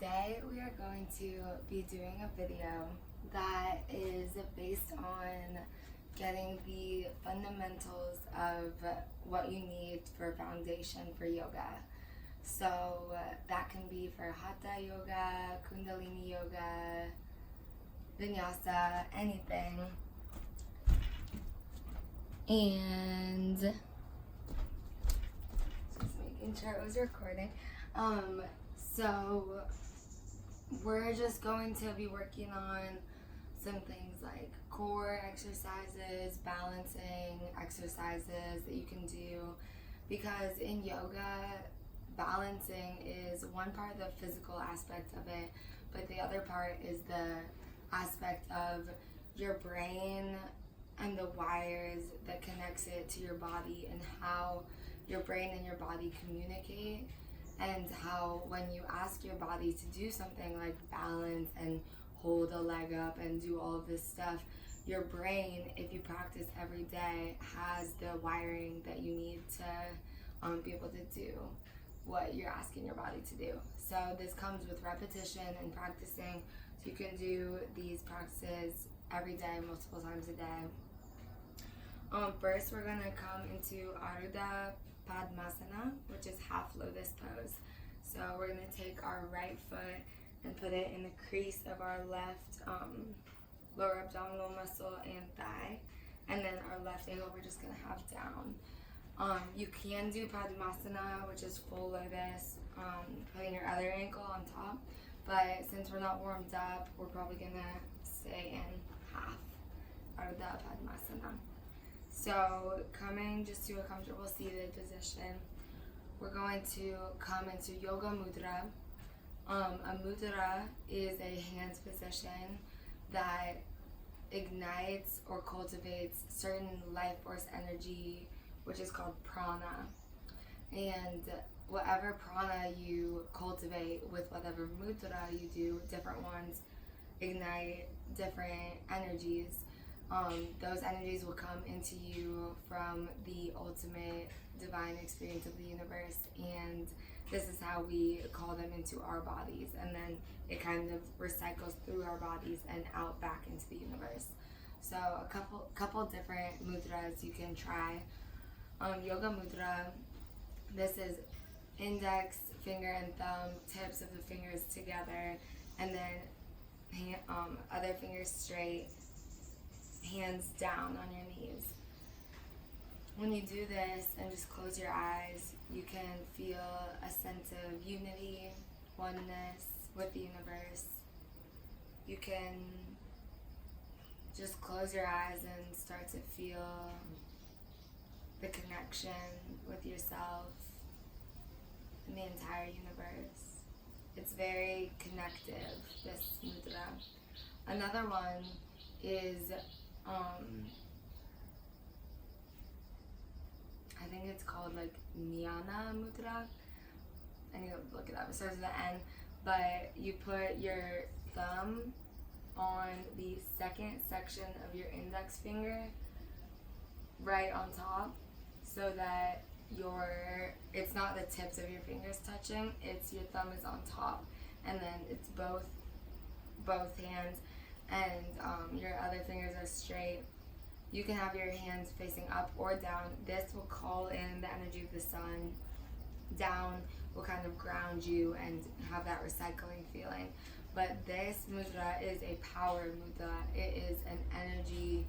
today we are going to be doing a video that is based on getting the fundamentals of what you need for foundation for yoga. So that can be for hatha yoga, kundalini yoga, vinyasa, anything. And just making sure it was recording. So we're just going to be working on some things like core exercises, balancing exercises that you can do, because in yoga, balancing is one part of the physical aspect of it, but the other part is the aspect of your brain and the wires that connects it to your body, and how your brain and your body communicate, and how when you ask your body to do something like balance and hold a leg up and do all of this stuff, your brain, if you practice every day, has the wiring that you need to be able to do what you're asking your body to do. So this comes with repetition and practicing. So you can do these practices every day, multiple times a day. First, we're going to come into Ardha Padmasana, which is half lotus pose. So we're going to take our right foot and put it in the crease of our left lower abdominal muscle and thigh, and then our left ankle we're just going to have down. You can do Padmasana, which is full lotus, putting your other ankle on top, but since we're not warmed up, we're probably going to stay in half Ardha Padmasana. So coming just to a comfortable seated position, we're going to come into Yoga Mudra. A mudra is a hand position that ignites or cultivates certain life force energy, which is called prana. And whatever prana you cultivate with whatever mudra you do, different ones ignite different energies. Those energies will come into you from the ultimate divine experience of the universe, and this is how we call them into our bodies, and then it kind of recycles through our bodies and out back into the universe. So a couple different mudras you can try. Yoga Mudra, this is index, finger, and thumb, tips of the fingers together, and then other fingers straight, hands down on your knees. When you do this and just close your eyes, you can feel a sense of unity, oneness with the universe. You can just close your eyes and start to feel the connection with yourself and the entire universe. It's very connective, this mudra. Another one is I think it's called like Jnana Mudra. I need to look it up. It starts with an N, but you put your thumb on the second section of your index finger, right on top, so that it's not the tips of your fingers touching. It's your thumb is on top, and then it's both hands, and your other fingers are straight. You can have your hands facing up or down. This will call in the energy of the sun. Down will kind of ground you and have that recycling feeling. But this mudra is a power mudra. It is an energy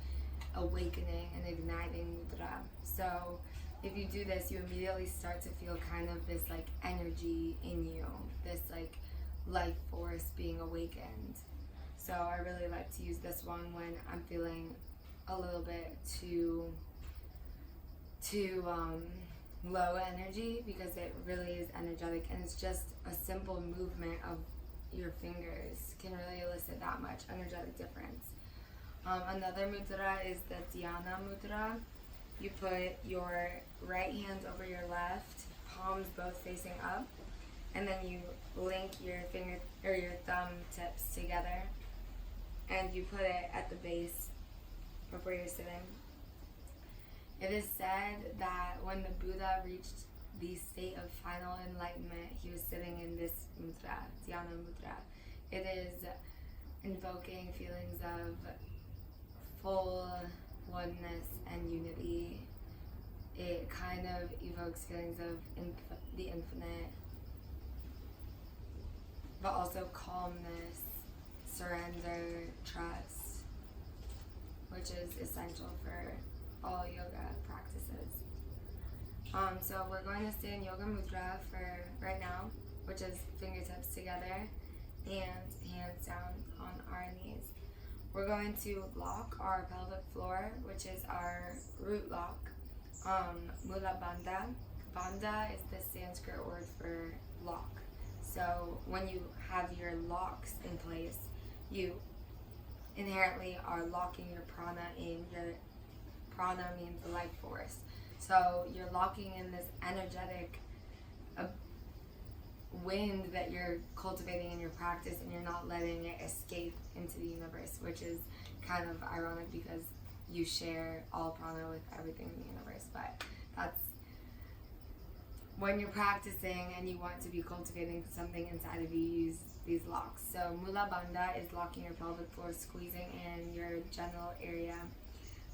awakening and igniting mudra. So if you do this, you immediately start to feel kind of this like energy in you, this like life force being awakened. So I really like to use this one when I'm feeling a little bit too low energy, because it really is energetic, and it's just a simple movement of your fingers can really elicit that much energetic difference. Another mudra is the Dhyana Mudra. You put your right hand over your left, palms both facing up, and then you link your finger or your thumb tips together, and you put it at the base of where you're sitting. It is said that when the Buddha reached the state of final enlightenment, he was sitting in this mudra, dhyana mudra. It is invoking feelings of full oneness and unity. It kind of evokes feelings of the infinite, but also calmness, surrender, trust, which is essential for all yoga practices. So we're going to stay in yoga mudra for right now, which is fingertips together and hands down on our knees. We're going to lock our pelvic floor, which is our root lock. Mula bandha. Bandha is the Sanskrit word for lock. So when you have your locks in place, you inherently are locking your prana in. Your prana means life force. So you're locking in this energetic wind that you're cultivating in your practice, and you're not letting it escape into the universe, which is kind of ironic because you share all prana with everything in the universe. But that's when you're practicing and you want to be cultivating something inside of you, use these locks. So Mula Bandha is locking your pelvic floor, squeezing in your genital area.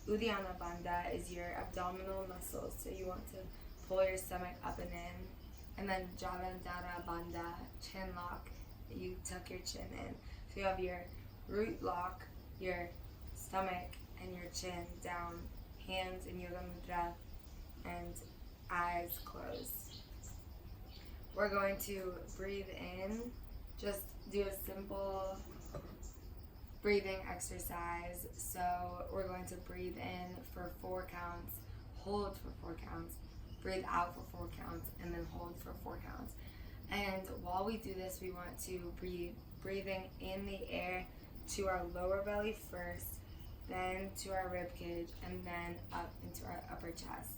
Uddiyana Bandha is your abdominal muscles, so you want to pull your stomach up and in. And then Jalandhara Bandha, chin lock, you tuck your chin in. So you have your root lock, your stomach, and your chin down, hands in Yoga Mudra, and eyes closed. We're going to breathe in, just do a simple breathing exercise. So we're going to breathe in for 4 counts, hold for 4 counts, breathe out for 4 counts, and then hold for 4 counts. And while we do this, we want to breathing in the air to our lower belly first, then to our rib cage, and then up into our upper chest.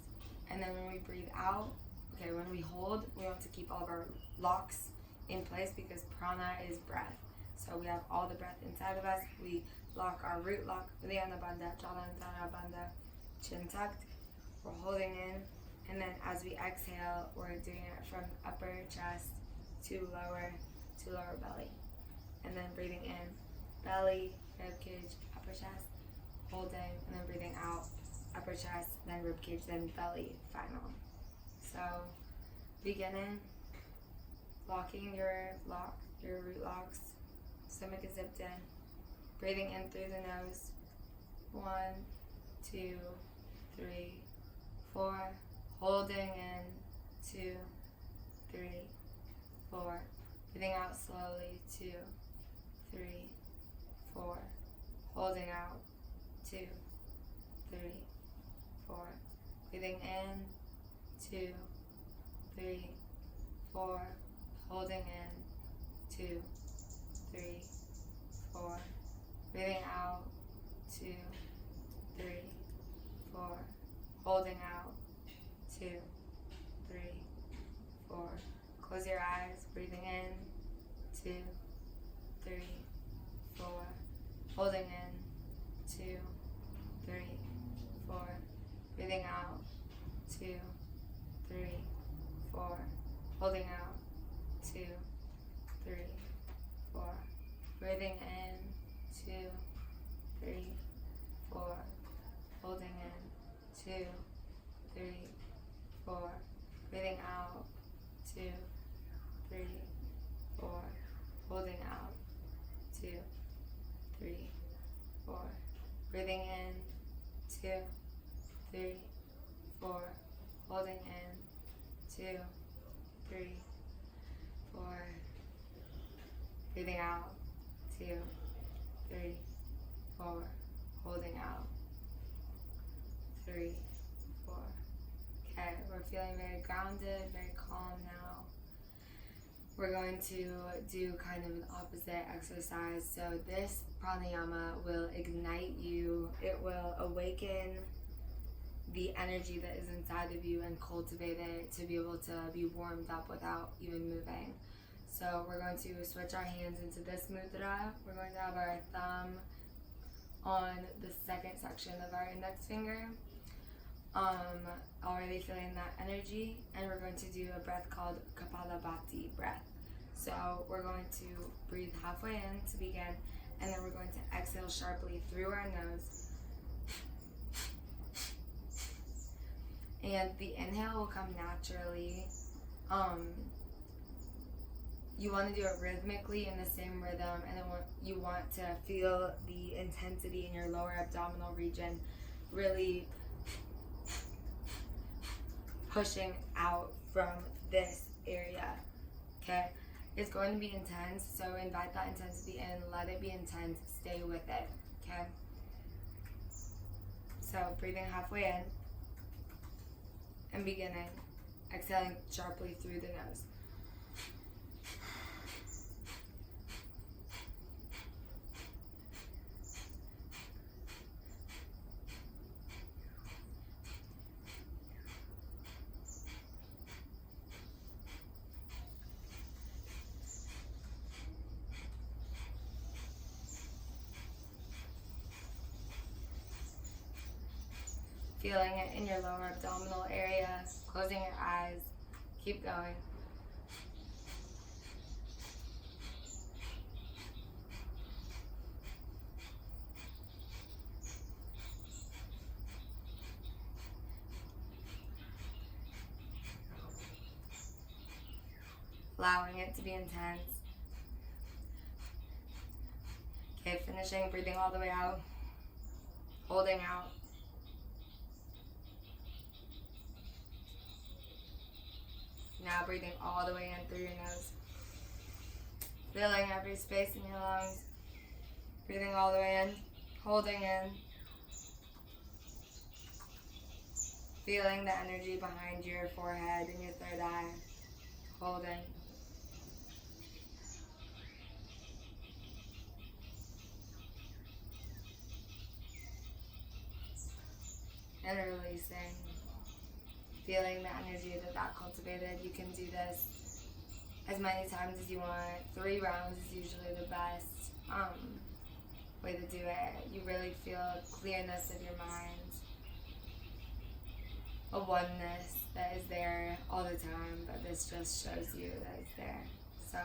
And then when we breathe out, when we hold, we want to keep all of our locks in place because prana is breath. So we have all the breath inside of us. We lock our root lock, Uddiyana Bandha, Jalandhara Bandha, chin tucked. We're holding in. And then as we exhale, we're doing it from upper chest to lower belly. And then breathing in, belly, rib cage, upper chest, holding, and then breathing out, upper chest, then rib cage, then belly, final. So beginning, locking your root locks, stomach is zipped in, breathing in through the nose, 1, 2, 3, 4, holding in, 2, 3, 4, breathing out slowly, 2, 3, 4, holding out, 2, 3, 4, breathing in, 2, 3, 4, holding in, 2, 3, 4, breathing out, 2, 3, 4, holding out, 2, 3, 4. Close your eyes, breathing in, 2, 3, 4, holding in, 2, 3, 4, breathing out, 2, 3, 4, holding out, 2, 3, 4, breathing in, 2, 3, 4, holding in, 2, 3, 4, breathing out, 2, 3, 4, holding out, 2, 3, 4, breathing in, 2, 3, 4, holding in, 2, 3, 4, breathing out, 2, 3, 4, holding out, 3, 4. Okay, we're feeling very grounded, very calm now. We're going to do kind of an opposite exercise. So this pranayama will ignite you. It will awaken the energy that is inside of you and cultivate it to be able to be warmed up without even moving. So we're going to switch our hands into this mudra. We're going to have our thumb on the second section of our index finger. already feeling that energy, and we're going to do a breath called Kapalabhati breath. So we're going to breathe halfway in to begin, and then we're going to exhale sharply through our nose. And the inhale will come naturally. You want to do it rhythmically in the same rhythm, and then you want to feel the intensity in your lower abdominal region really pushing out from this area, okay? It's going to be intense, so invite that intensity in, let it be intense, stay with it, okay? So breathing halfway in and beginning, exhaling sharply through the nose. Feeling it in your lower abdominal area, closing your eyes, keep going. Allowing it to be intense. Okay, finishing, breathing all the way out, holding out. Now breathing all the way in through your nose. Filling every space in your lungs. Breathing all the way in, holding in. Feeling the energy behind your forehead and your third eye. Holding. And releasing. Feeling the energy that cultivated. You can do this as many times as you want. 3 rounds is usually the best way to do it. You really feel clearness of your mind, a oneness that is there all the time, but this just shows you that it's there. So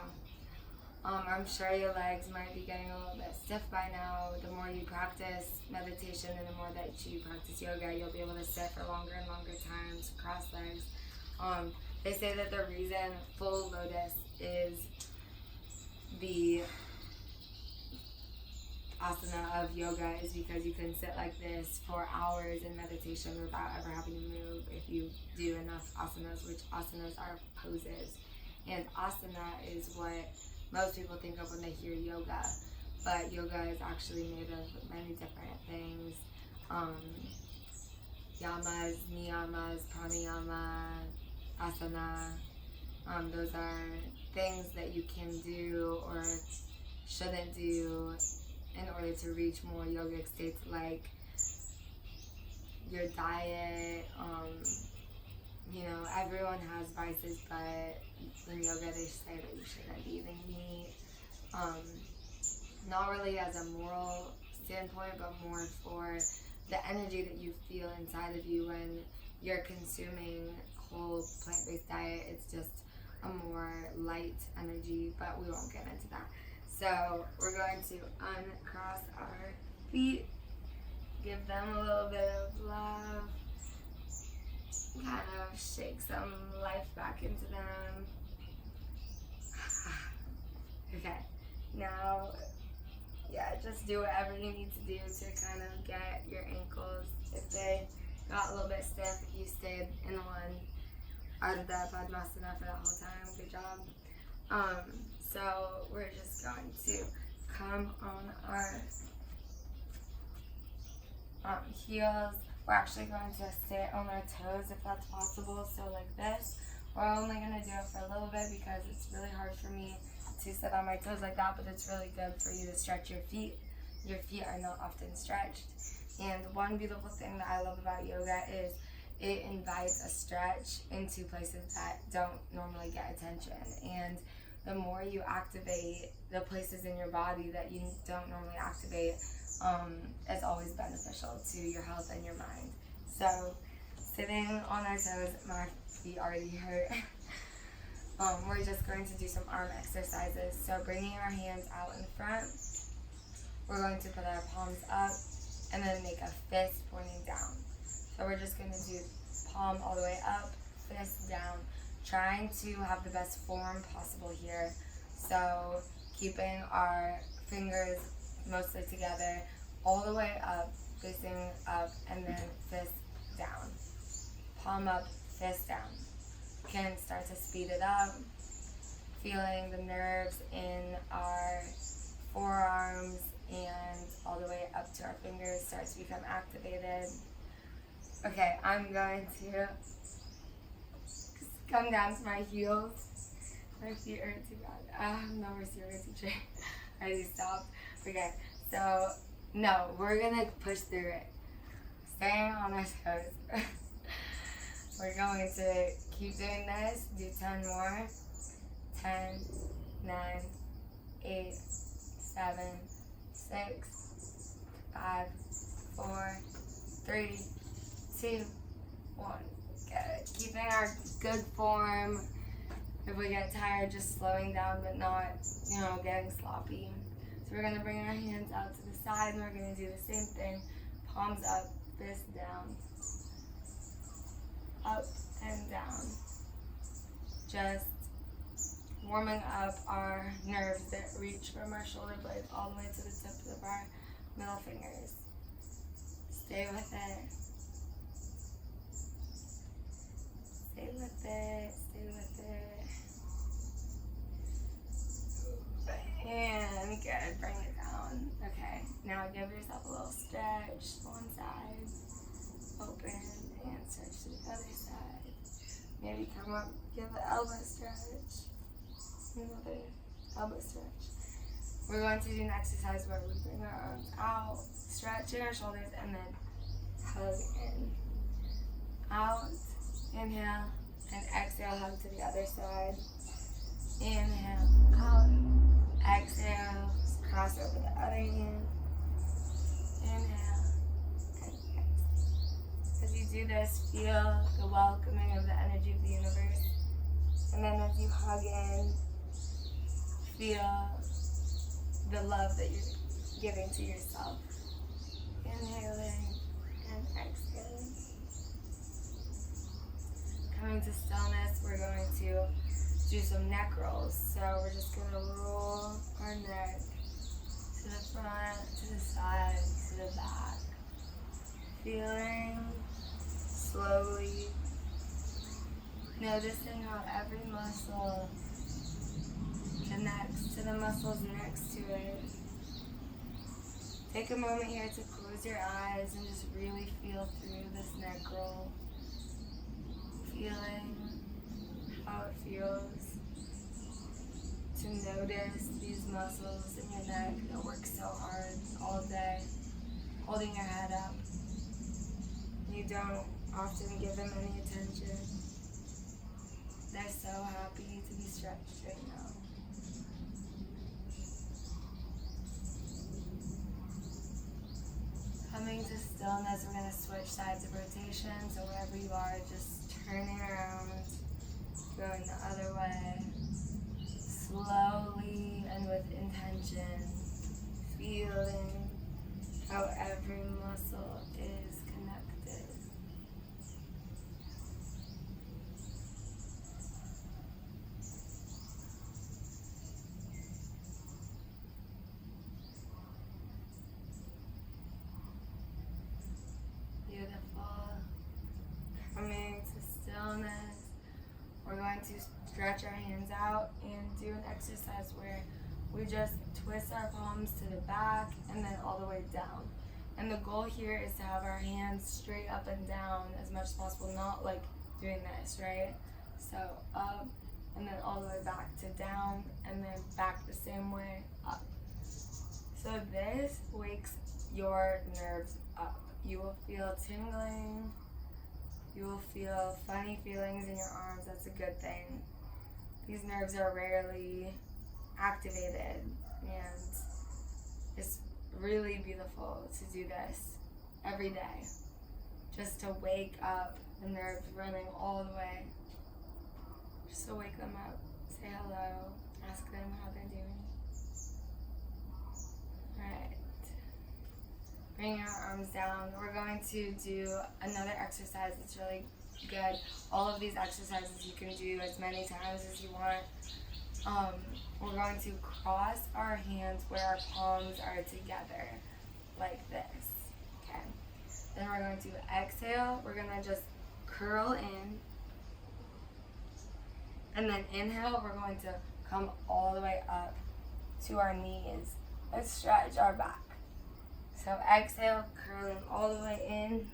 I'm sure your legs might be getting a little bit stiff by now. The more you practice meditation and the more that you practice yoga, you'll be able to sit for longer and longer times, cross legs. They say that the reason full lotus is the asana of yoga is because you can sit like this for hours in meditation without ever having to move if you do enough asanas, which asanas are poses. And asana is what most people think of when they hear yoga, but yoga is actually made of many different things. Yamas, niyamas, pranayama, asana. Those are things that you can do or shouldn't do in order to reach more yogic states, like your diet. Everyone has vices, but in yoga they say that you shouldn't be eating meat. Not really as a moral standpoint, but more for the energy that you feel inside of you when you're consuming whole plant-based diet. It's just a more light energy, but we won't get into that. So we're going to uncross our feet, give them a little bit of love, kind of shake some life back into them. Okay, now, just do whatever you need to do to kind of get your ankles, if they got a little bit stiff, if you stayed in one Ardha Padmasana for that whole time, good job. So we're just going to come on our heels. We're actually going to sit on our toes if that's possible, so like this. We're only going to do it for a little bit because it's really hard for me to sit on my toes like that, but it's really good for you to stretch your feet. Your feet are not often stretched. And one beautiful thing that I love about yoga is it invites a stretch into places that don't normally get attention. And the more you activate the places in your body that you don't normally activate, it's always beneficial to your health and your mind. So sitting on our toes. My feet already hurt. We're just going to do some arm exercises. So bringing our hands out in front, we're going to put our palms up and then make a fist pointing down. So we're just going to do palm all the way up, fist down, trying to have the best form possible here. So keeping our fingers mostly together, all the way up, facing up, and then fist down. Palm up, fist down. You can start to speed it up, feeling the nerves in our forearms and all the way up to our fingers start to become activated. Okay, I'm going to come down to my heels. My feet are too bad. No mercy, teacher. I already stopped. Okay, so no, we're gonna push through it. Staying on our toes. We're going to keep doing this. Do 10 more. 10, 9, 8, 7, 6, 5, 4, 3, 2, 1. Good. Keeping our good form. If we get tired, just slowing down, but not, getting sloppy. So we're going to bring our hands out to the side, and we're going to do the same thing. Palms up, fist down. Up and down. Just warming up our nerves that reach from our shoulder blades all the way to the tips of our middle fingers. Stay with it. Stay with it. Stay with it. And good. Bring it down. Okay. Now give yourself a little stretch. One side. Open and stretch to the other side. Maybe come up. Give an elbow stretch. Another elbow stretch. We're going to do an exercise where we bring our arms out, stretching our shoulders, and then hug in. Out, inhale, and exhale, hug to the other side. Inhale, out, exhale, cross over the other hand. Inhale, and exhale. As you do this, feel the welcoming of the energy of the universe. And then as you hug in, feel the love that you're giving to yourself. Inhaling and exhaling. Coming to stillness, we're going to do some neck rolls. So we're just going to roll our neck to the front, to the side, to the back. Feeling slowly, noticing how every muscle connects to the muscles next to it. Take a moment here to close your eyes and just really feel through this neck roll. Feeling how it feels to notice these muscles in your neck that work so hard all day, holding your head up. You don't often give them any attention. They're so happy to be stretched right now. Coming to stillness, we're going to switch sides of rotation. So wherever you are, just turning around, going the other way. Slowly and with intention, feeling how every muscle is connected. Beautiful. Coming to stillness. We're going to stretch our hands out and do an exercise where we just twist our palms to the back and then all the way down. And the goal here is to have our hands straight up and down as much as possible, not like doing this, right? So up and then all the way back to down and then back the same way up. So this wakes your nerves up. You will feel tingling. You will feel funny feelings in your arms. That's a good thing. These nerves are rarely activated, and it's really beautiful to do this every day. just to wake up the nerves running all the way. Just to wake them up. Say hello. Ask them how they're doing. Alright. Bring your arms down. We're going to do another exercise that's really good. All of these exercises you can do as many times as you want. We're going to cross our hands where our palms are together, like this. Okay. Then we're going to exhale. We're going to just curl in. And then inhale, we're going to come all the way up to our knees. Let's stretch our back. So exhale, curling all the way in.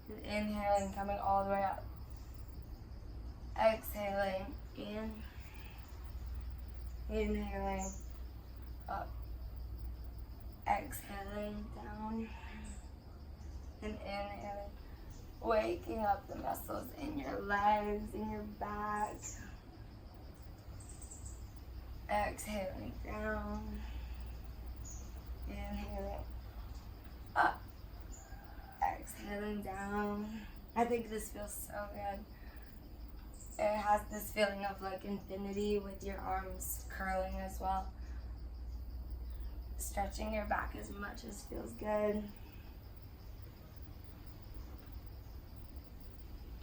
And inhaling, coming all the way up. Exhaling in. Inhaling up. Exhaling down. And inhaling. Waking up the muscles in your legs, in your back. Exhaling down. Inhaling up. Exhaling down. I think this feels so good. It has this feeling of like infinity with your arms curling as well. Stretching your back as much as feels good.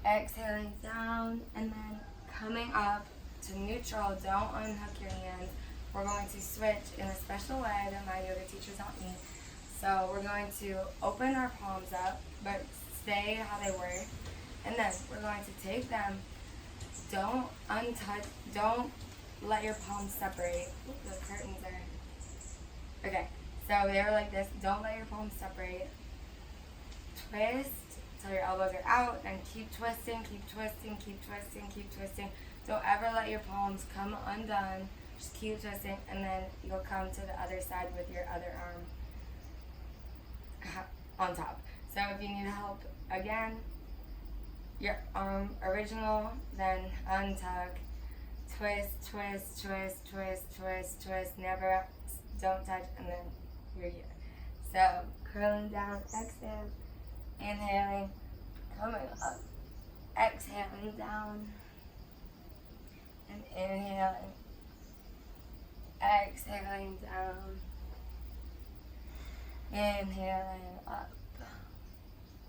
Exhaling down and then coming up to neutral. Don't unhook your hands. We're going to switch in a special way that my yoga teacher taught me. So we're going to open our palms up, but stay how they were. And then we're going to take them. Don't untouch. Don't let your palms separate. Ooh, the curtains are. Okay, so they're like this. Don't let your palms separate. Twist till your elbows are out, and keep twisting, keep twisting, keep twisting, keep twisting. Don't ever let your palms come undone. Just keep twisting, and then you'll come to the other side with your other arm on top. So if you need help again, your arm original, then untuck, twist, twist, twist, twist, twist, twist, never, don't touch, and then you're here. So curling down, exhale, inhaling, coming up, exhaling down, and inhaling, exhaling down, inhaling up,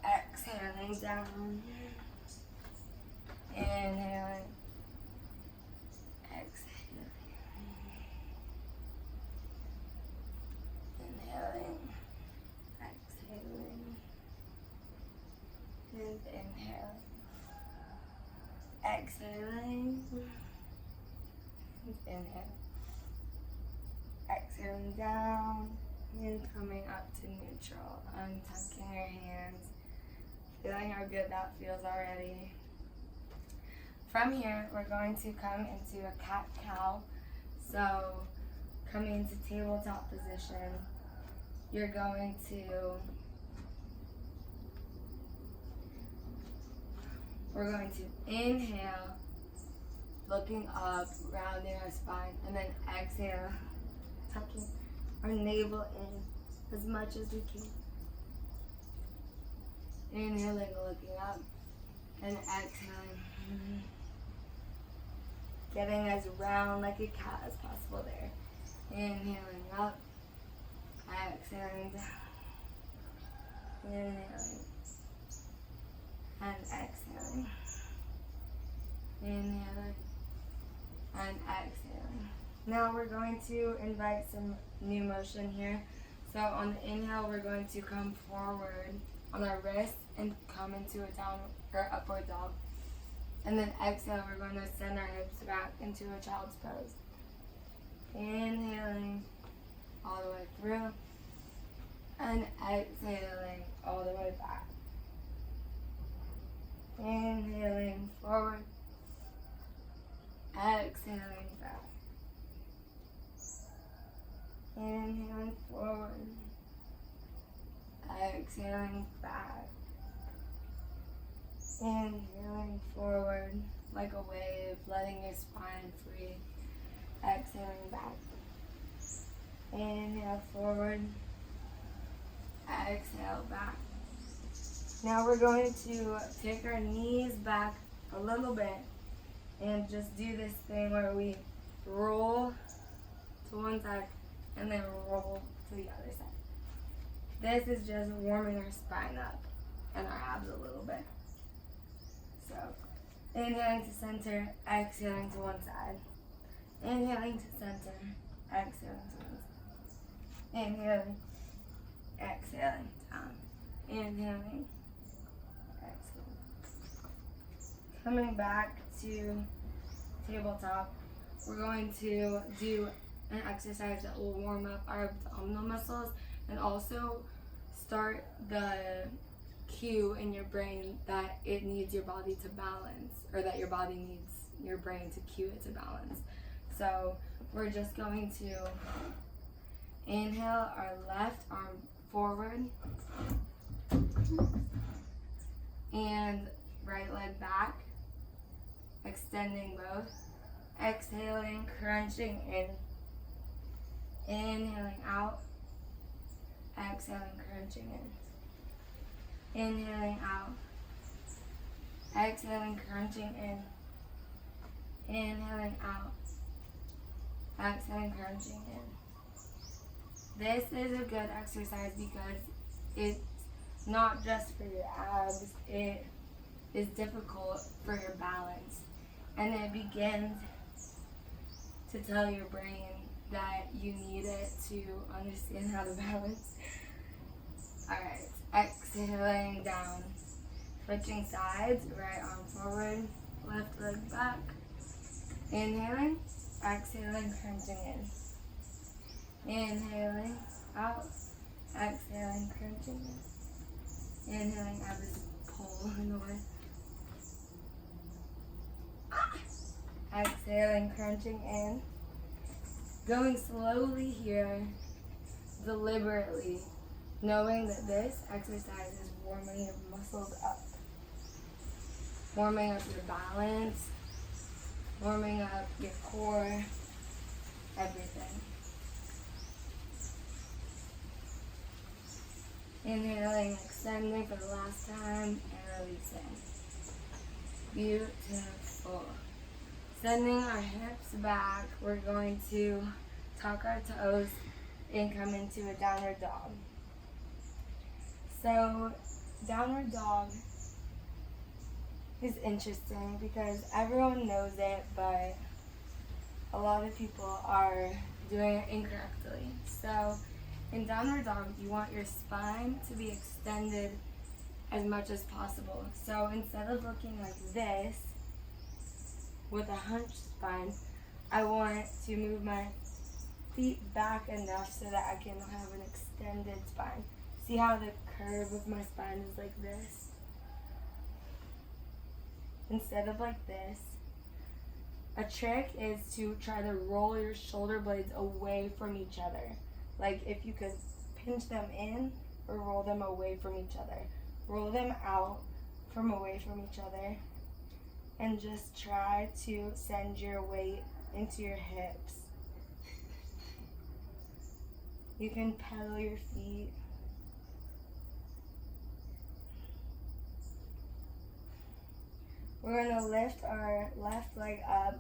exhaling down, inhaling, exhaling, inhaling, exhaling, and inhaling, exhaling, and inhaling, exhaling down, and coming up to neutral, untucking your hands, feeling how good that feels already. From here, we're going to come into a cat-cow. So, coming into tabletop position, you're going we're going to inhale, looking up, rounding our spine, and then exhale, tucking our navel in as much as we can. Inhaling, looking up, and exhaling. Getting as round like a cat as possible there. Inhaling up, exhaling down. Inhaling and exhaling. Inhaling and exhaling. Now we're going to invite some new motion here. So on the inhale, we're going to come forward on our wrist and come into a down or upward dog. And then exhale, we're going to send our hips back into a child's pose. Inhaling all the way through. And exhaling all the way back. Inhaling forward. Exhaling back. Inhaling forward. Exhaling back. Inhaling forward like a wave, letting your spine free. Exhaling back. Inhale forward. Exhale back. Now we're going to take our knees back a little bit and just do this thing where we roll to one side and then roll to the other side. This is just warming our spine up and our abs a little bit. So, inhaling to center, exhaling to one side. Inhaling to center, exhaling to one side. Inhaling, exhaling, down. Inhaling, exhaling. Coming back to tabletop, we're going to do an exercise that will warm up our abdominal muscles and also start the cue in your brain that it needs your body to balance, or that your body needs your brain to cue it to balance. So we're just going to inhale our left arm forward and right leg back, extending both. Exhaling, crunching in. Inhaling out. Exhaling, crunching in. Inhaling out. Exhaling, crunching in. Inhaling out. Exhaling, crunching in. This is a good exercise because it's not just for your abs, it is difficult for your balance. And it begins to tell your brain that you need it to understand how to balance. Alright, exhaling down. Switching sides, right arm forward, left leg back. Inhaling, exhaling, crunching in. Inhaling, out. Exhaling, crunching in. Inhaling, I have this pole in the way. Exhaling, crunching in. Going slowly here, deliberately, knowing that this exercise is warming your muscles up. Warming up your balance, warming up your core, everything. Inhaling, extending for the last time, and releasing. Beautiful. Sending our hips back, we're going to tuck our toes and come into a downward dog. So, downward dog is interesting because everyone knows it, but a lot of people are doing it incorrectly. So, in downward dog, you want your spine to be extended as much as possible. So, instead of looking like this, with a hunched spine, I want to move my feet back enough so that I can have an extended spine. See how the curve of my spine is like this? Instead of like this. A trick is to try to roll your shoulder blades away from each other. Like if you could pinch them in or roll them away from each other. Roll them out from away from each other. And just try to send your weight into your hips. You can pedal your feet. We're going to lift our left leg up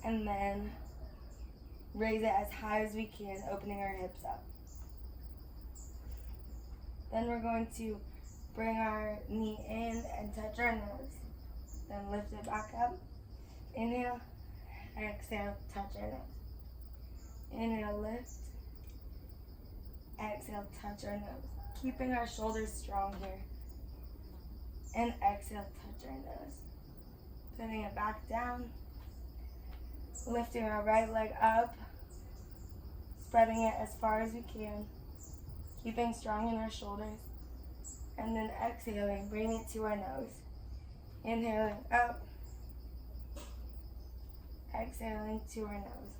and then raise it as high as we can, opening our hips up. Then we're going to bring our knee in and touch our nose. Then lift it back up. Inhale, exhale, touch our nose. Inhale, lift. Exhale, touch our nose. Keeping our shoulders strong here. And exhale, touch our nose. Putting it back down. Lifting our right leg up. Spreading it as far as we can. Keeping strong in our shoulders. And then exhaling, bringing it to our nose. Inhaling up. Exhaling to our nose.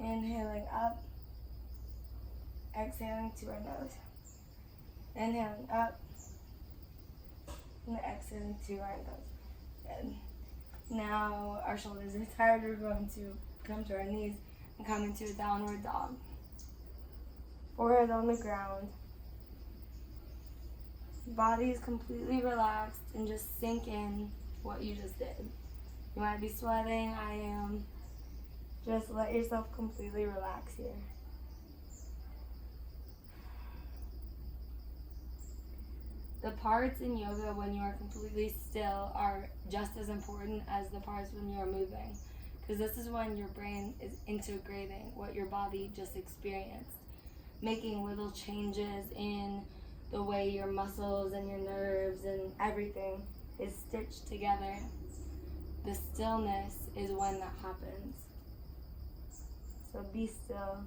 Inhaling up. Exhaling to our nose. Inhaling up. And exhaling to our nose. Good. Now our shoulders are tired. We're going to come to our knees and come into a downward dog. Forehead on the ground. Body is completely relaxed and just sink in what you just did. You might be sweating, I am. Just let yourself completely relax here. The parts in yoga when you are completely still are just as important as the parts when you are moving, because this is when your brain is integrating what your body just experienced, making little changes in the way your muscles and your nerves and everything is stitched together. The stillness is when that happens. So be still.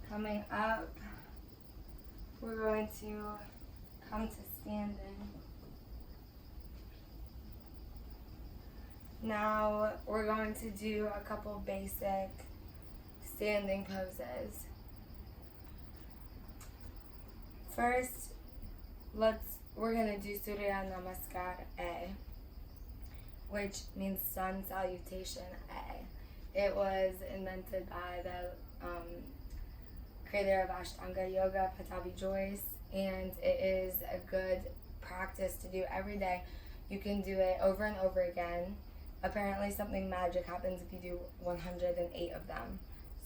Coming up, we're going to come to standing. Now we're going to do a couple basic standing poses. First, we're going to do Surya Namaskar A, which means sun salutation A. It was invented by the creator of Ashtanga Yoga, Pattabhi Jois, and it is a good practice to do every day. You can do it over and over again. Apparently something magic happens if you do 108 of them.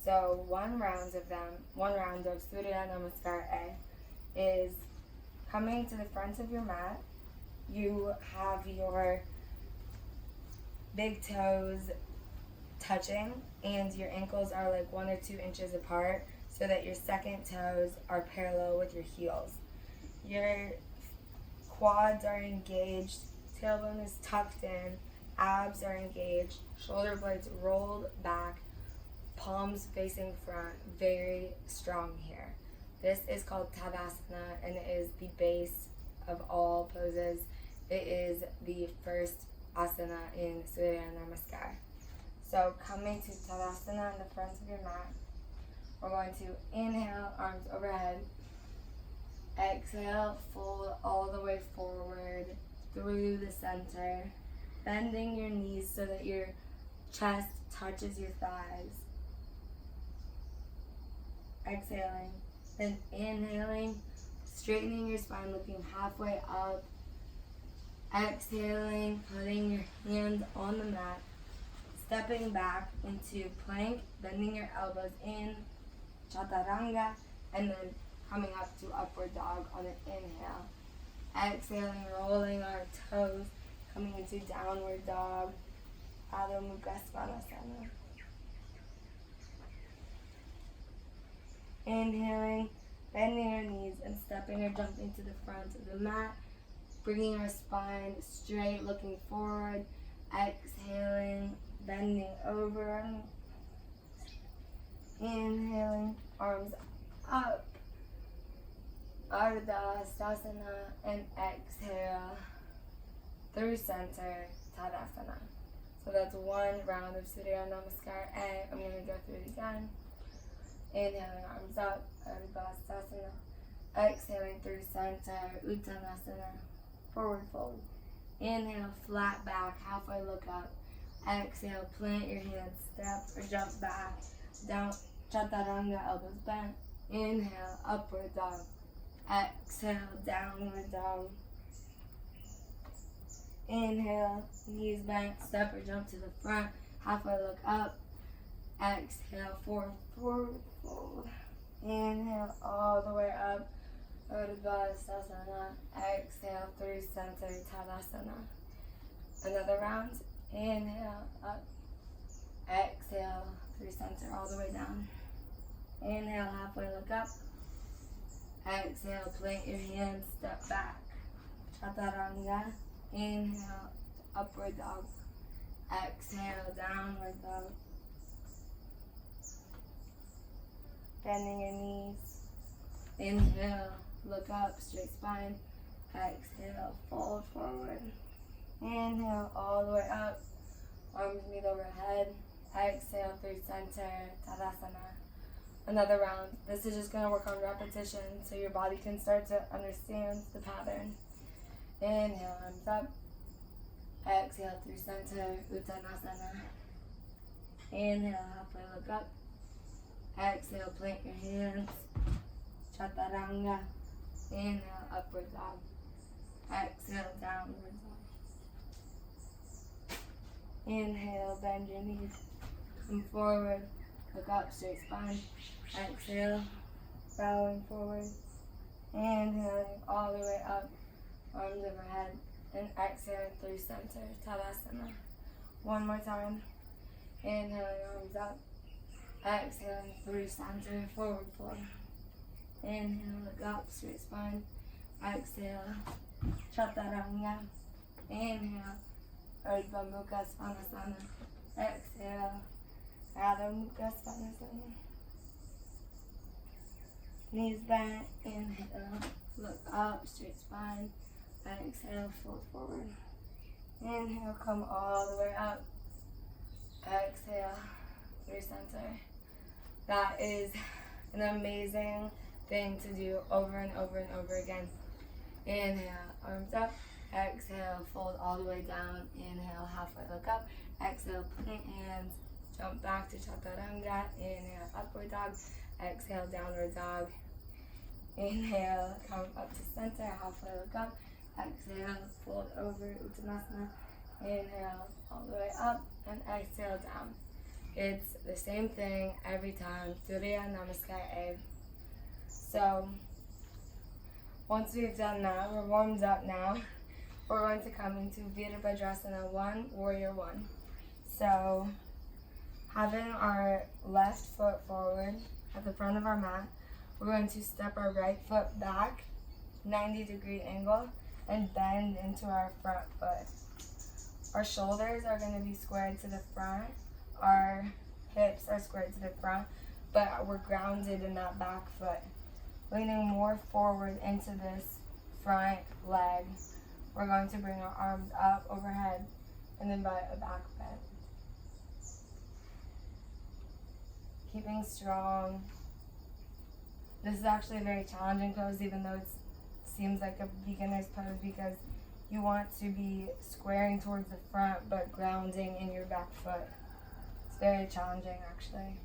So one round of Surya Namaskar A is coming to the front of your mat. You have your big toes touching and your ankles are like 1 or 2 inches apart, so that your second toes are parallel with your heels. Your quads are engaged, tailbone is tucked in, abs are engaged, shoulder blades rolled back, palms facing front, very strong here. This is called Tadasana, and it is the base of all poses. It is the first asana in Surya Namaskar. So coming to Tadasana in the front of your mat, we're going to inhale, arms overhead. Exhale, fold all the way forward through the center, bending your knees so that your chest touches your thighs. Exhaling, then inhaling, straightening your spine, looking halfway up. Exhaling, putting your hands on the mat, stepping back into plank, bending your elbows in, chaturanga, and then coming up to upward dog on an inhale. Exhaling, rolling our toes, coming into downward dog, Adho Mukha Svanasana. Inhaling, bending our knees and stepping or jumping to the front of the mat, bringing our spine straight, looking forward. Exhaling, bending over. Inhaling, arms up, Ardha Hastasana, and exhale through center, Tadasana. So that's one round of Surya Namaskar A. I'm going to go through it again. Inhaling, arms up, Ardha Hastasana. Exhaling through center, Uttanasana, forward fold. Inhale, flat back, halfway look up. Exhale, plant your hands, step or jump back. Down, chaturanga, elbows bent. Inhale, upward dog. Exhale, downward dog. Inhale, knees bent, step or jump to the front. Halfway look up. Exhale, forward fold. Inhale, all the way up. Urdhva Sasana. Exhale, through center, Tadasana. Another round. Inhale, up. Exhale, through center, all the way down. Inhale, halfway look up. Exhale, plant your hands, step back. Chaturanga. Inhale, upward dog. Exhale, downward dog. Bending your knees. Inhale, look up, straight spine. Exhale, fold forward. Inhale, all the way up. Arms meet overhead. Exhale through center, Tadasana. Another round. This is just going to work on repetition so your body can start to understand the pattern. Inhale, arms up. Exhale through center, Uttanasana. Inhale, halfway look up. Exhale, plant your hands. Chaturanga. Inhale, upward dog. Exhale, downward dog. Inhale, bend your knees. Come forward. Look up, straight spine. Exhale, bowing forward. Inhaling all the way up, arms overhead. And exhaling through center, Tadasana. One more time. Inhaling, arms up. Exhaling through center, forward fold. Inhale, look up, straight spine. Exhale, Chaturanga. Inhale, Urdhva Mukha Svanasana. Exhale, Adho Mukha Svanasana. Knees bent. Inhale, look up, straight spine. Exhale, fold forward. Inhale, come all the way up. Exhale, through center. That is an amazing thing to do over and over and over again. Inhale, arms up. Exhale, fold all the way down. Inhale, halfway look up. Exhale, plant hands. Jump back to Chaturanga. Inhale, upward dog. Exhale, downward dog. Inhale, come up to center. Halfway look up. Exhale, fold over, Uttanasana. Inhale, all the way up. And exhale, down. It's the same thing every time. Surya Namaskar A. So, once we've done that, we're warmed up now. We're going to come into Virabhadrasana 1, Warrior 1. So, having our left foot forward at the front of our mat, we're going to step our right foot back, 90-degree angle, and bend into our front foot. Our shoulders are going to be squared to the front. Our hips are squared to the front, but we're grounded in that back foot. Leaning more forward into this front leg. We're going to bring our arms up overhead and invite a back bend. Keeping strong. This is actually a very challenging pose, even though it seems like a beginner's pose, because you want to be squaring towards the front but grounding in your back foot. It's very challenging, actually.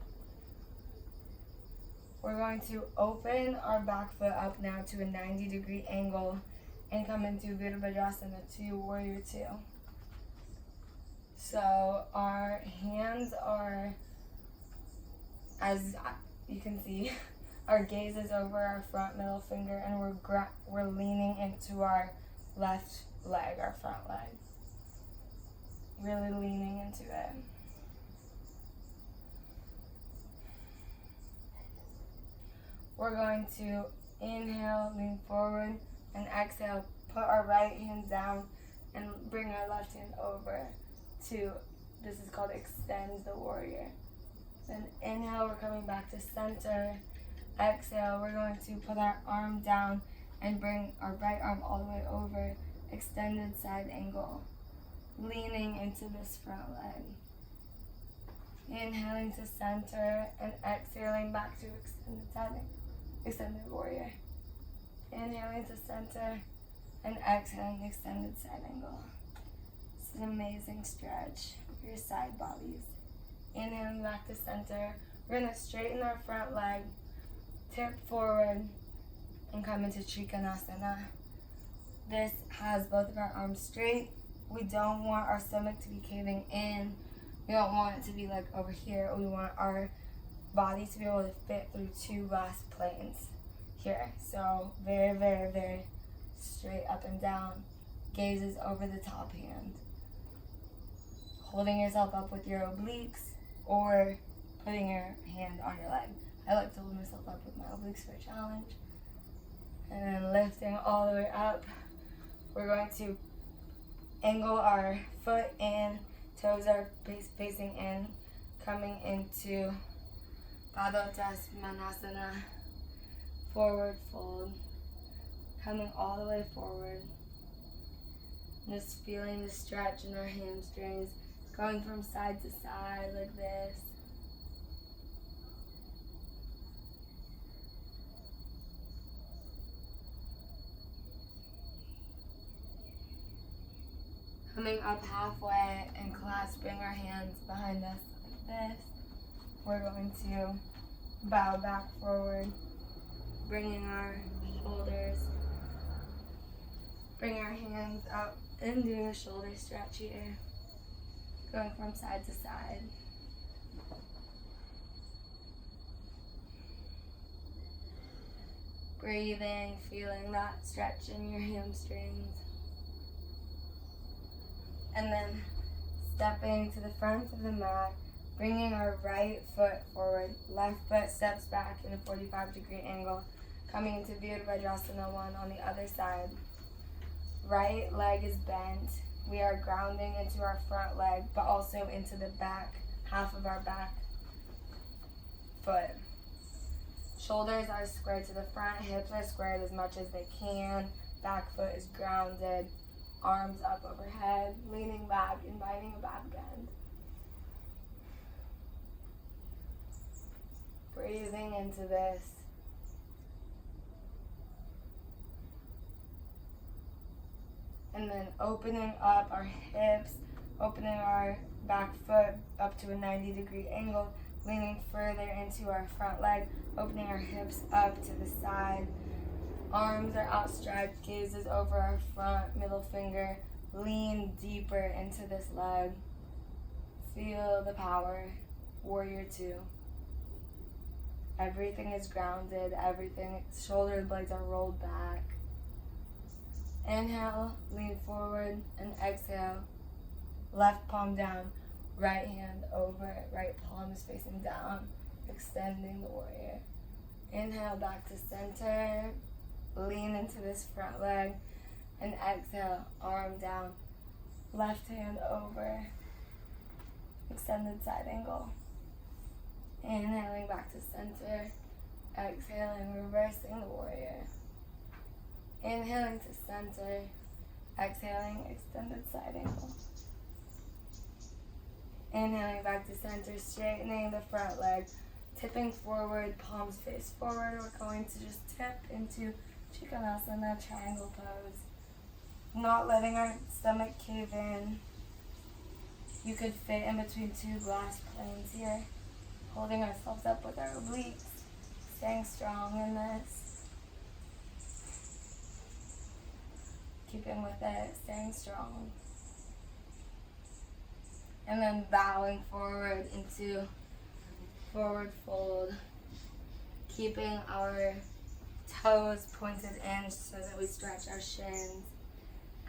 We're going to open our back foot up now to a 90-degree angle and come into Virabhadrasana 2, Warrior 2. So our hands are, as you can see, our gaze is over our front middle finger, and we're leaning into our left leg, our front leg. Really leaning into it. We're going to inhale, lean forward, and exhale, put our right hand down and bring our left hand over to, this is called extend the warrior. Then inhale, we're coming back to center. Exhale, we're going to put our arm down and bring our right arm all the way over, extended side angle, leaning into this front leg. Inhaling to center and exhaling back to extended side angle. Extended warrior. Inhaling to center and exhaling extended side angle. It's an amazing stretch for your side bodies. Inhaling back to center. We're going to straighten our front leg, tip forward, and come into Trikonasana. This has both of our arms straight. We don't want our stomach to be caving in. We don't want it to be like over here. We want our body to be able to fit through two glass planes here. So very, very, very straight up and down. Gazes over the top hand. Holding yourself up with your obliques or putting your hand on your leg. I like to hold myself up with my obliques for a challenge. And then lifting all the way up. We're going to angle our foot in, toes are facing in, coming into Padottanasana, forward fold, coming all the way forward. Just feeling the stretch in our hamstrings, going from side to side like this. Coming up halfway and clasping our hands behind us like this, we're going to bow back forward, bringing our shoulders, bring our hands up and doing a shoulder stretch here, going from side to side. Breathing, feeling that stretch in your hamstrings. And then stepping to the front of the mat, bringing our right foot forward, left foot steps back in a 45-degree angle, coming into Virabhadrasana 1 on the other side. Right leg is bent. We are grounding into our front leg, but also into the back, half of our back foot. Shoulders are squared to the front, hips are squared as much as they can, back foot is grounded, arms up overhead, leaning back, inviting a back bend. Breathing into this. And then opening up our hips, opening our back foot up to a 90-degree angle, leaning further into our front leg, opening our hips up to the side. Arms are outstretched, gaze is over our front, middle finger. Lean deeper into this leg. Feel the power. Warrior 2. Everything is grounded, shoulder blades are rolled back. Inhale, lean forward, and exhale. Left palm down, right hand over it, right palm is facing down, extending the warrior. Inhale back to center, lean into this front leg, and exhale, arm down, left hand over, extended side angle. Inhaling back to center, exhaling, reversing the warrior. Inhaling to center, exhaling, extended side angle. Inhaling back to center, straightening the front leg, tipping forward, palms face forward. We're going to just tip into Trikonasana, triangle pose. Not letting our stomach cave in. You could fit in between two glass planes here. Holding ourselves up with our obliques. Staying strong in this. Keeping with it, staying strong. And then bowing forward into forward fold. Keeping our toes pointed in so that we stretch our shins.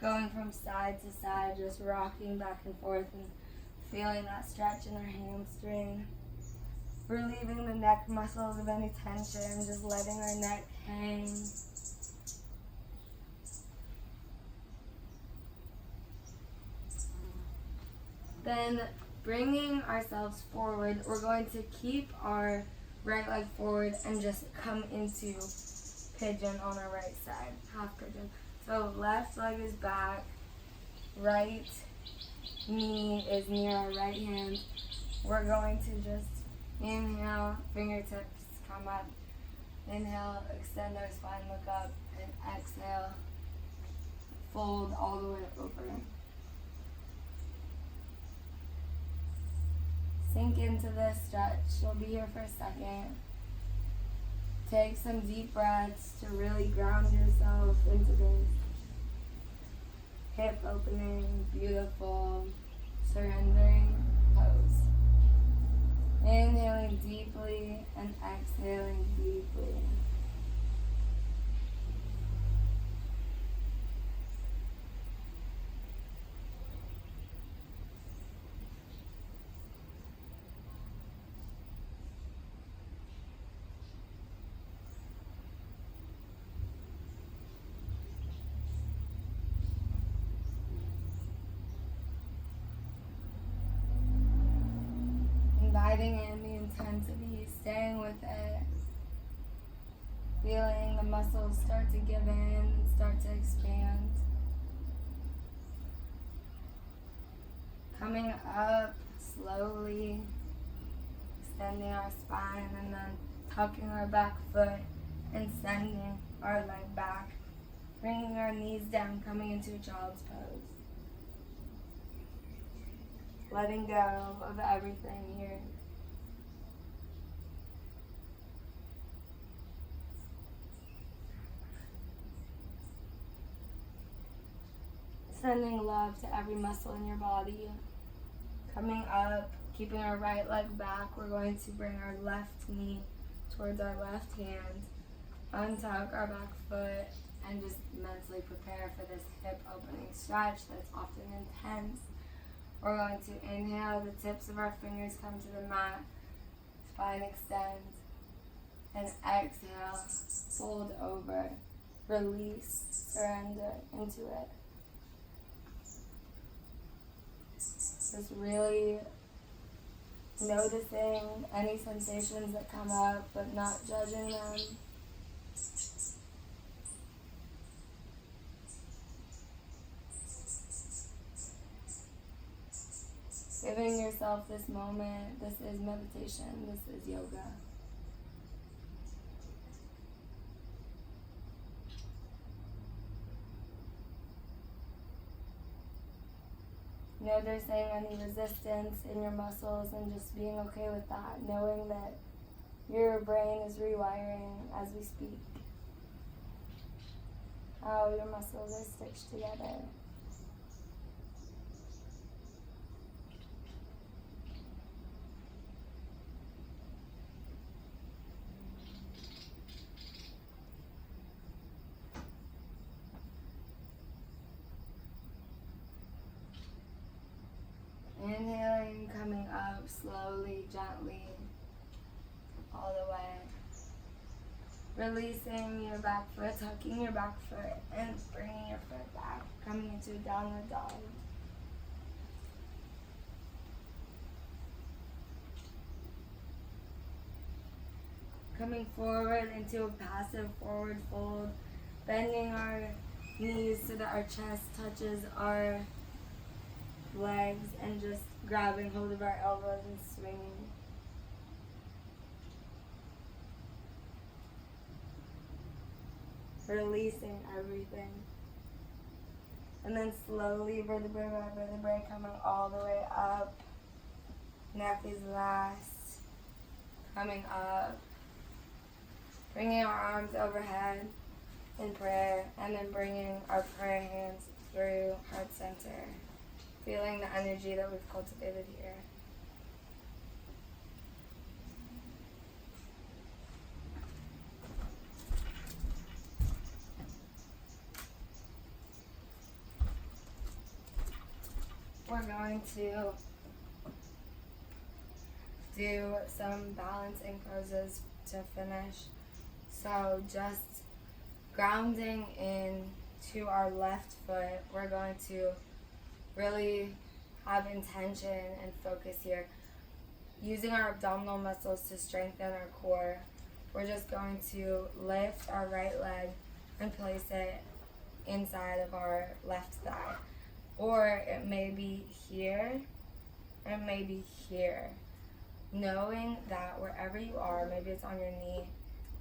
Going from side to side, just rocking back and forth and feeling that stretch in our hamstring. Relieving the neck muscles of any tension, just letting our neck hang. Then bringing ourselves forward, we're going to keep our right leg forward and just come into pigeon on our right side, half pigeon. So left leg is back, right knee is near our right hand. We're going to just inhale, fingertips come up. Inhale, extend our spine, look up, and exhale, fold all the way over. Sink into this stretch. We'll be here for a second. Take some deep breaths to really ground yourself into this. Hip opening, beautiful, surrendering pose. Inhaling deeply and exhaling deeply. Inviting in the intensity, staying with it. Feeling the muscles start to give in, start to expand. Coming up slowly, extending our spine and then tucking our back foot and sending our leg back. Bringing our knees down, coming into a child's pose. letting go of everything here. Sending love to every muscle in your body. Coming up, keeping our right leg back, we're going to bring our left knee towards our left hand, untuck our back foot, and just mentally prepare for this hip opening stretch that's often intense. We're going to inhale, the tips of our fingers come to the mat, spine extends, and exhale, fold over, release, surrender into it. Just really noticing any sensations that come up, but not judging them. Giving yourself this moment. This is meditation. This is yoga. Noticing any resistance in your muscles and just being okay with that, knowing that your brain is rewiring as we speak. How your muscles are stitched together. Inhaling, coming up slowly, gently, all the way. Releasing your back foot, tucking your back foot, and bringing your foot back, coming into a downward dog. Coming forward into a passive forward fold, bending our knees so that our chest touches our legs, and just grabbing hold of our elbows and swinging. Releasing everything. And then slowly, vertebrae by vertebrae, coming all the way up. Neck is last. Coming up. Bringing our arms overhead in prayer, and then bringing our prayer hands through heart center. Feeling the energy that we've cultivated here. We're going to do some balancing poses to finish. So just grounding into our left foot, we're going to really have intention and focus here. Using our abdominal muscles to strengthen our core, we're just going to lift our right leg and place it inside of our left thigh. Or it may be here, it may be here. Knowing that wherever you are, maybe it's on your knee,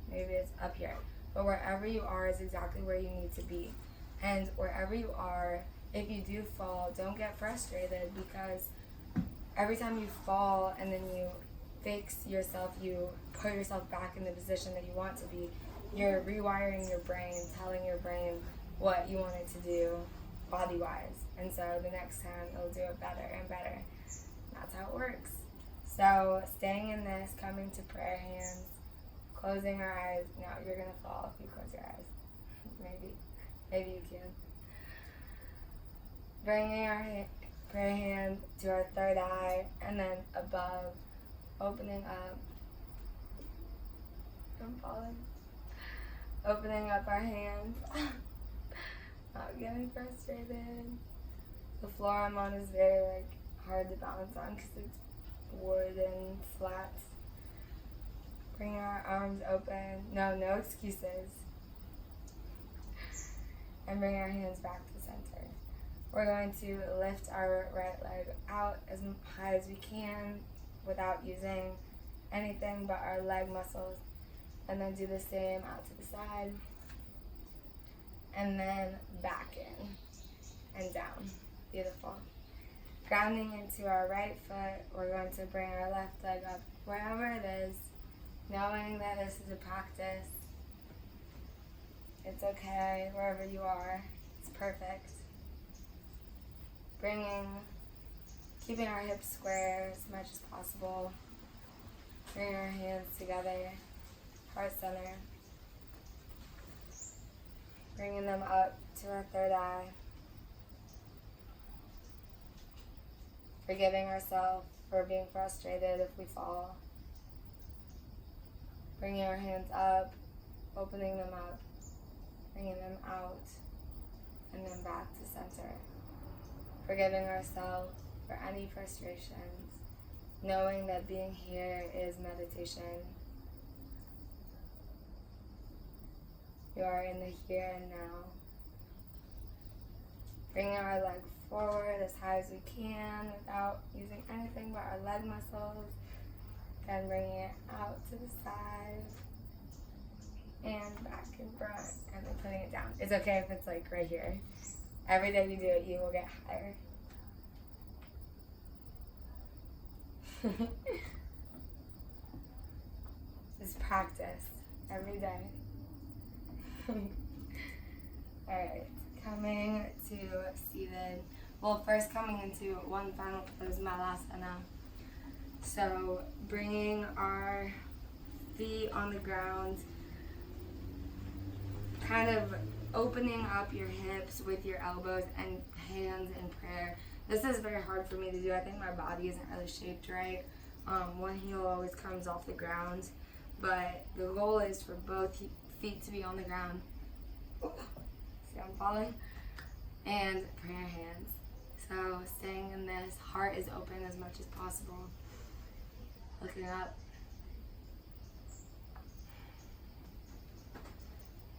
maybe it's up here, but wherever you are is exactly where you need to be. And wherever you are, if you do fall, don't get frustrated, because every time you fall and then you fix yourself, you put yourself back in the position that you want to be, you're rewiring your brain, telling your brain what you want it to do body-wise. And so the next time it'll do it better and better. That's how it works. So staying in this, coming to prayer hands, closing our eyes. No, you're going to fall if you close your eyes. Maybe you can. Bringing our prayer hand to our third eye, and then above, opening up. I'm falling. Opening up our hands. Not getting frustrated. The floor I'm on is very hard to balance on because it's wood and flat. Bring our arms open. No excuses. And bring our hands back to center. We're going to lift our right leg out as high as we can without using anything but our leg muscles. And then do the same out to the side. And then back in and down. Beautiful. Grounding into our right foot, we're going to bring our left leg up wherever it is, knowing that this is a practice. It's okay wherever you are. It's perfect. Keeping our hips square as much as possible. Bringing our hands together, heart center. Bringing them up to our third eye. Forgiving ourselves for being frustrated if we fall. Bringing our hands up, opening them up, bringing them out, and then back to center. Forgiving ourselves for any frustrations, knowing that being here is meditation. You are in the here and now. Bringing our leg forward as high as we can without using anything but our leg muscles. Then bringing it out to the side and back in front, and then putting it down. It's okay if it's like right here. Every day you do it, you will get higher. Just practice every day. Alright, coming to seated. Well, first coming into one final pose, Malasana. So bringing our feet on the ground, kind of opening up your hips with your elbows and hands in prayer. This is very hard for me to do. I think my body isn't really shaped right. One heel always comes off the ground, but the goal is for both feet to be on the ground. See, I'm falling. And prayer hands. So staying in this, heart is open as much as possible. Looking up.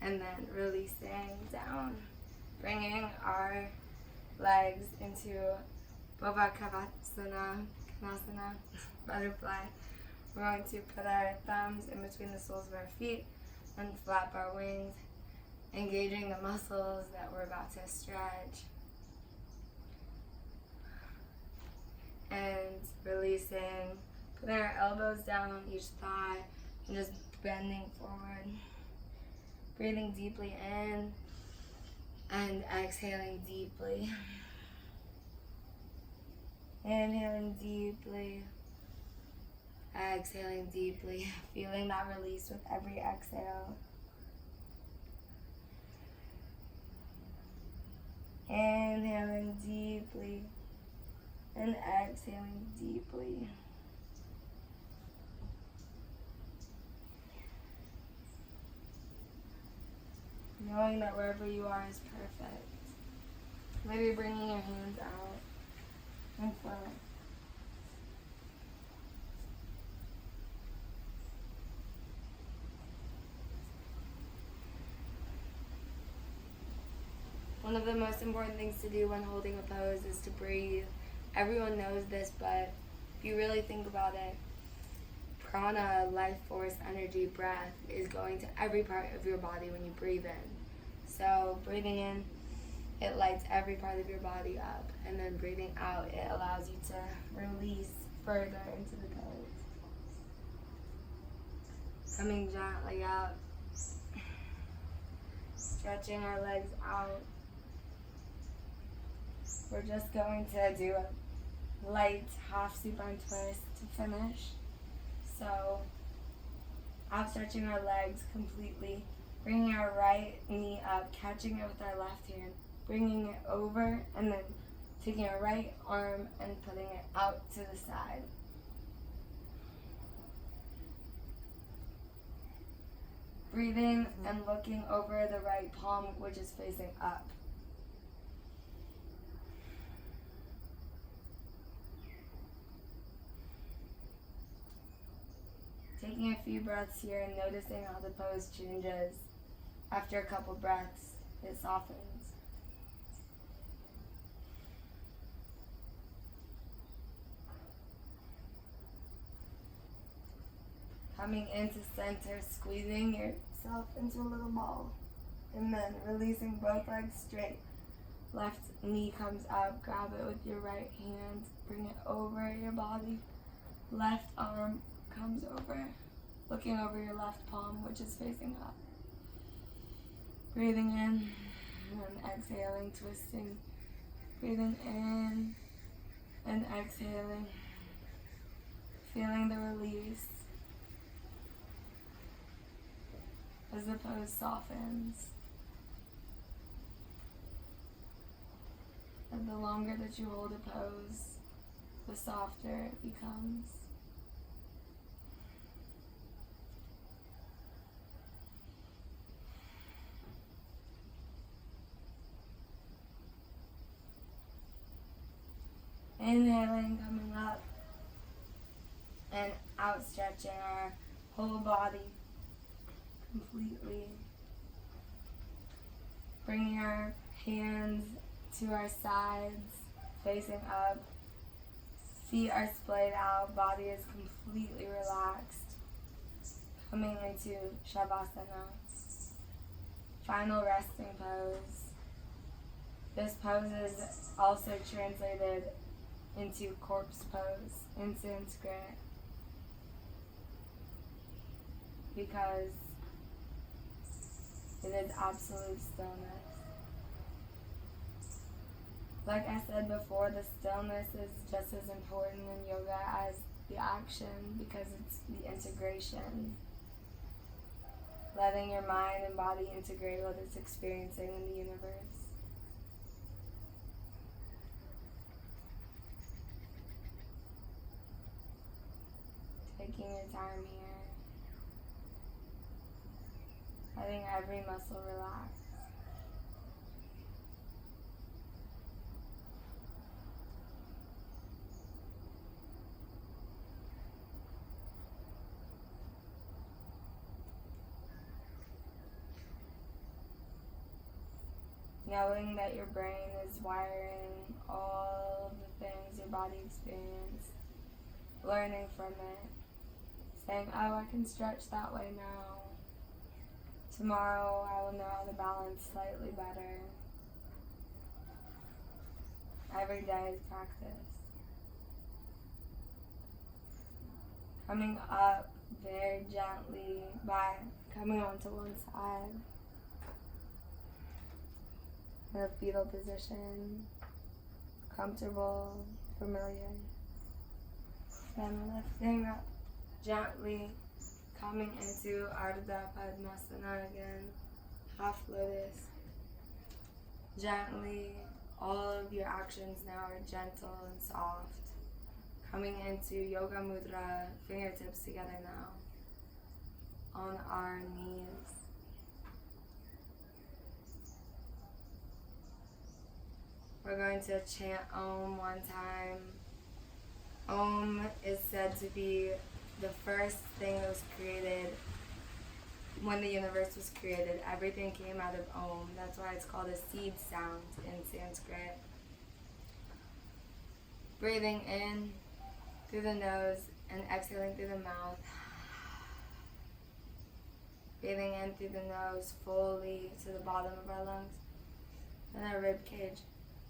And then releasing down. Bringing our legs into Kanasana, butterfly. We're going to put our thumbs in between the soles of our feet and flap our wings, engaging the muscles that we're about to stretch. And releasing, putting our elbows down on each thigh and just bending forward. Breathing deeply in and exhaling deeply. Inhaling deeply, exhaling deeply, feeling that release with every exhale. Inhaling deeply and exhaling deeply. Knowing that wherever you are is perfect. Maybe bringing your hands out in front. One of the most important things to do when holding a pose is to breathe. Everyone knows this, but if you really think about it, prana, life force, energy, breath is going to every part of your body when you breathe in. So breathing in, it lights every part of your body up, and then breathing out, it allows you to release further into the pose. Coming gently out, stretching our legs out. We're just going to do a light half supine twist to finish. So, out stretching our legs completely, bringing our right knee up, catching it with our left hand, bringing it over, and then taking our right arm and putting it out to the side. Breathing and looking over the right palm, which is facing up. Taking a few breaths here and noticing how the pose changes. After a couple breaths, it softens. Coming into center, squeezing yourself into a little ball. And then releasing both legs straight. Left knee comes up, grab it with your right hand, bring it over your body. Left arm comes over, looking over your left palm, which is facing up. Breathing in and exhaling, twisting. Breathing in and exhaling. Feeling the release as the pose softens. And the longer that you hold a pose, the softer it becomes. Inhaling, coming up and outstretching our whole body completely. Bringing our hands to our sides, facing up. Feet are splayed out, body is completely relaxed. Coming into Shavasana. Final resting pose. This pose is also translated into corpse pose in Sanskrit because it is absolute stillness. Like I said before, the stillness is just as important in yoga as the action because it's the integration. Letting your mind and body integrate what it's experiencing in the universe. Taking your time here. Letting every muscle relax. Knowing that your brain is wiring all of the things your body experienced, learning from it, saying, oh, I can stretch that way now. Tomorrow I will know how to balance slightly better. Every day is practice. Coming up very gently by coming onto one side. In a fetal position, comfortable, familiar. Then lifting up gently, coming into Ardha Padmasana again, half lotus. Gently, all of your actions now are gentle and soft. Coming into Yoga Mudra, fingertips together now, on our knees. We're going to chant Om one time. Om is said to be the first thing that was created when the universe was created. Everything came out of Om. That's why it's called a seed sound in Sanskrit. Breathing in through the nose and exhaling through the mouth. Breathing in through the nose fully to the bottom of our lungs and our rib cage.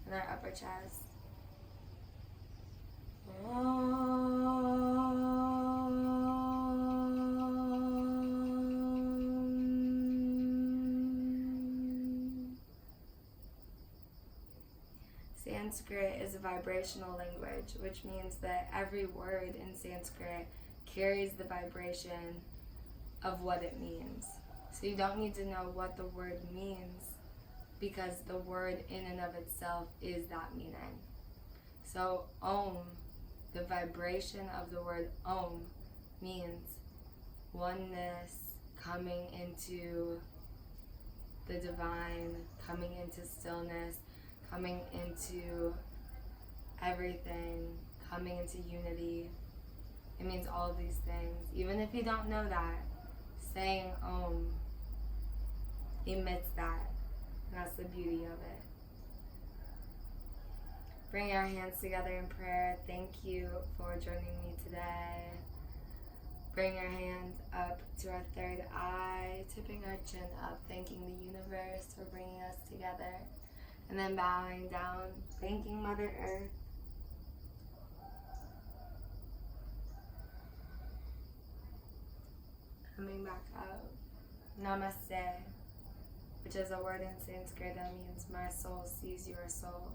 And our upper chest. Sanskrit is a vibrational language, which means that every word in Sanskrit carries the vibration of what it means. So you don't need to know what the word means, because the word in and of itself is that meaning. So Om, the vibration of the word Om, means oneness, coming into the divine, coming into stillness, coming into everything, coming into unity. It means all of these things. Even if you don't know that, saying Om emits that. That's the beauty of it. Bring our hands together in prayer. Thank you for joining me today. Bring our hands up to our third eye, tipping our chin up, thanking the universe for bringing us together. And then bowing down, thanking Mother Earth. Coming back up. Namaste, which is a word in Sanskrit that means my soul sees your soul.